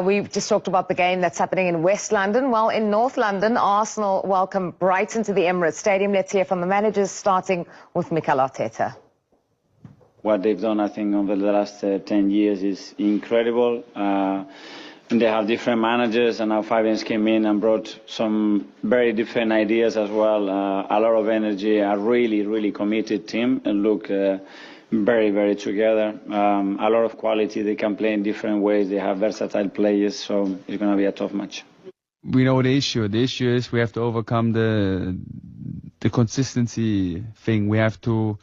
We've just talked about the game that's happening in West London. Well, in North London, Arsenal welcome Brighton to the Emirates Stadium. Let's hear from the managers, starting with Mikel Arteta. What they've done, I think, over the last 10 years is incredible. And they have different managers, and now Fabian's came in and brought some very different ideas as well. A lot of energy, a really committed team, and look very, very together. A lot of quality. They can play in different ways. They have versatile players, so it's going to be a tough match. We know the issue. The issue is we have to overcome the consistency thing. We have to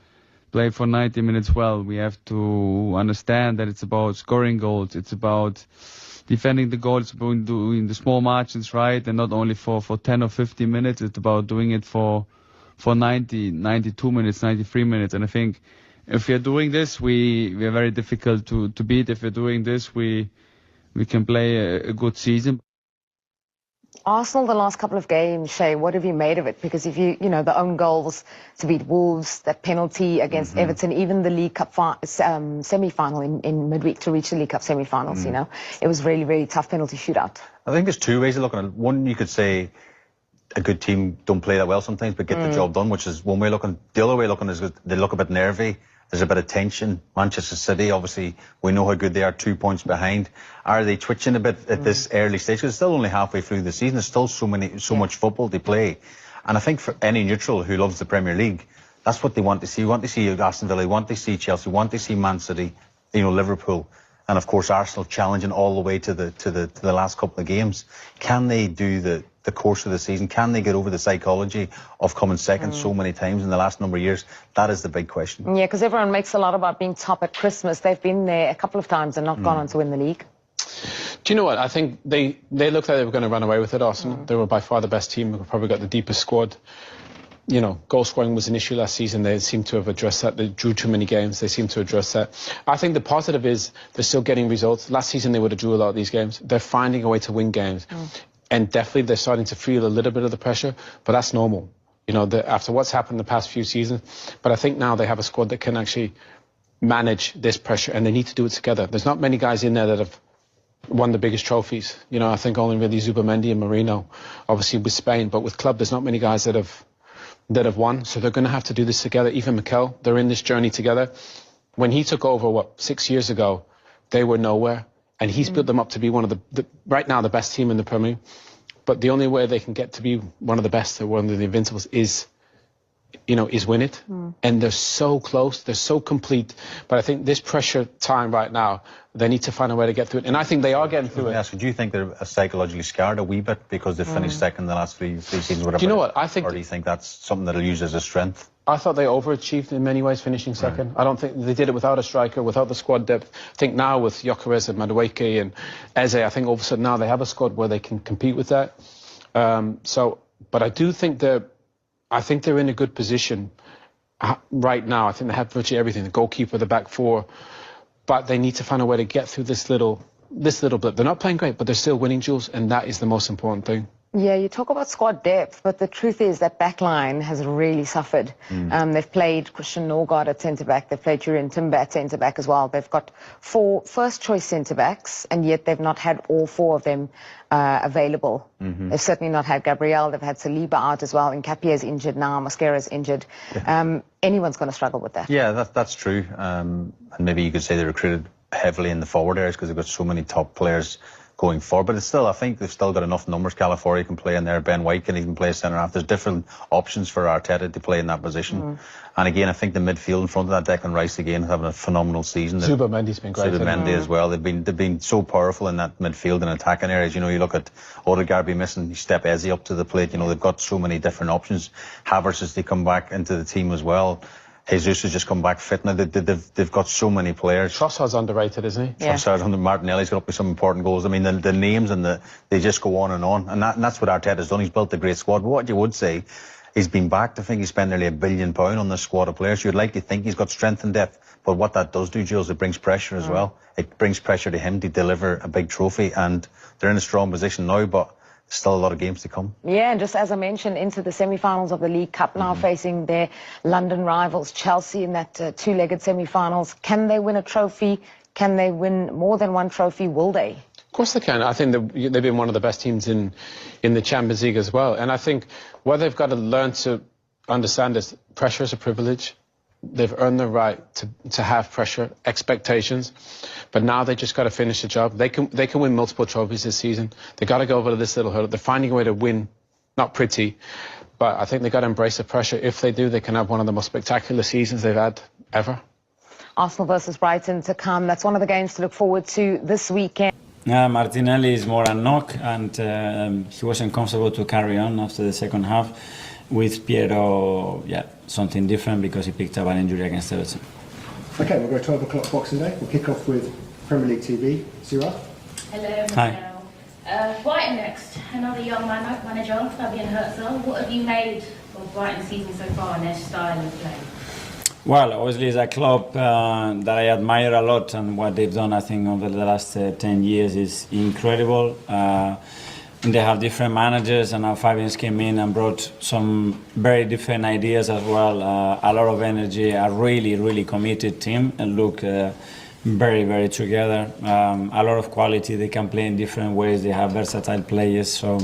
play for 90 minutes well. We have to understand that it's about scoring goals. It's about defending the goals, doing the small margins right, and not only for 10 or 15 minutes. It's about doing it for 90, 92 minutes, 93 minutes. And I think if we are doing this, we are very difficult to beat. If we're doing this, we can play a good season. Arsenal, the last couple of games, Shay, what have you made of it? Because if you know, the own goals to beat Wolves, that penalty against Everton, even the League Cup semi-final in midweek to reach the League Cup semi-finals, you know, it was really, really tough penalty shootout. I think there's two ways of looking at it. One, you could say a good team don't play that well sometimes, but get the job done, which is one way of looking. The other way of looking is they look a bit nervy. There's a bit of tension. Manchester City, obviously, we know how good they are, 2 points behind. Are they twitching a bit at this early stage? Because it's still only halfway through the season. There's still so much football to play. And I think for any neutral who loves the Premier League, that's what they want to see. We want to see Aston Villa, we want to see Chelsea, we want to see Man City, you know, Liverpool. And of course, Arsenal challenging all the way to the last couple of games. Can they do the course of the season? Can they get over the psychology of coming second so many times in the last number of years? That is the big question. Yeah, because everyone makes a lot about being top at Christmas. They've been there a couple of times and not gone on to win the league. Do you know what? I think they looked like they were going to run away with it, Arsenal. They were by far the best team. They've probably got the deepest squad. You know, goal scoring was an issue last season. They seem to have addressed that. They drew too many games. They seem to address that. I think the positive is they're still getting results. Last season they would have drew a lot of these games. They're finding a way to win games. And definitely they're starting to feel a little bit of the pressure, but that's normal. You know, after what's happened the past few seasons. But I think now they have a squad that can actually manage this pressure, and they need to do it together. There's not many guys in there that have won the biggest trophies. You know, I think only really Zubamendi and Marino, obviously with Spain, but with club, there's not many guys that have won. So they're going to have to do this together. Even Mikel, they're in this journey together. When he took over, 6 years ago, they were nowhere. And he's built them up to be one of right now, the best team in the Premier League. But the only way they can get to be one of the best, or one of the Invincibles, is win it. And they're so close, they're so complete. But I think this pressure time right now, they need to find a way to get through it. And I think they are getting through it. Yes, do you think they're psychologically scarred a wee bit because they finished second in the last three seasons? Whatever. Do you know what? I think. Or do you think that's something that they'll use as a strength? I thought they overachieved in many ways, finishing second. I don't think they did it without a striker, without the squad depth. I think now with Gyökeres and Madueke and Eze, I think all of a sudden now they have a squad where they can compete with that. But I do think they're in a good position right now. I think they have virtually everything: the goalkeeper, the back four. But they need to find a way to get through this little blip. They're not playing great, but they're still winning duels, and that is the most important thing. Yeah, you talk about squad depth, but the truth is that back line has really suffered. They've played Christian Norgard at centre-back. They've played Jurien Timber at centre-back as well. They've got 4 first-choice centre-backs, and yet they've not had all 4 of them available. They've certainly not had Gabriel. They've had Saliba out as well. Nkapie's injured now. Mascara's injured. Anyone's going to struggle with that. Yeah, that's true. And maybe you could say they recruited heavily in the forward areas because they've got so many top players going forward, but it's still, I think they've still got enough numbers. Calafiori can play in there, Ben White can even play centre half. There's different options for Arteta to play in that position. And again, I think the midfield in front of that, Declan Rice again, having a phenomenal season. Zubamendi's been great. Zubamendi as well. They've been so powerful in that midfield and attacking areas. You know, you look at Odegaard be missing, you step Eze up to the plate. You know, they've got so many different options. Havertz as they come back into the team as well. Jesus has just come back fit now. They've got so many players. Trossard's underrated, isn't he? Yeah. Trossard under Martinelli's got up with some important goals. I mean, the names and they just go on. And that's what Arteta's done. He's built a great squad. But what you would say, he's been backed. I think he spent nearly £1 billion on this squad of players. You'd like to think he's got strength and depth. But what that does do, Jules, it brings pressure as well. It brings pressure to him to deliver a big trophy. And they're in a strong position now, but still a lot of games to come. Yeah, and just as I mentioned, into the semi-finals of the League Cup now, facing their London rivals, Chelsea, in that two-legged semi-finals. Can they win a trophy? Can they win more than one trophy? Will they? Of course they can. I think they've been one of the best teams in the Champions League as well. And I think what they've got to learn to understand is pressure is a privilege. They've earned the right to have pressure, expectations, but now they just got to finish the job. They can win multiple trophies this season. They got to go over this little hurdle. They're finding a way to win, not pretty, but I think they got to embrace the pressure. If they do, they can have one of the most spectacular seasons they've had ever. Arsenal versus Brighton to come. That's one of the games to look forward to this weekend. Martinelli is more a knock, and he wasn't comfortable to carry on after the second half. With Piero, something different because he picked up an injury against Everton. Okay, we'll go 12 o'clock Boxing Day. We'll kick off with Premier League TV. Sirah? Hello, Hi. Brighton next. Another young manager, Fabian Herzl. What have you made of Brighton's season so far and their style of play? Well, obviously it's a club that I admire a lot, and what they've done, I think, over the last 10 years is incredible. They have different managers, and now Fabian's came in and brought some very different ideas as well. A lot of energy, a really committed team, and look very together. A lot of quality. They can play in different ways. They have versatile players, so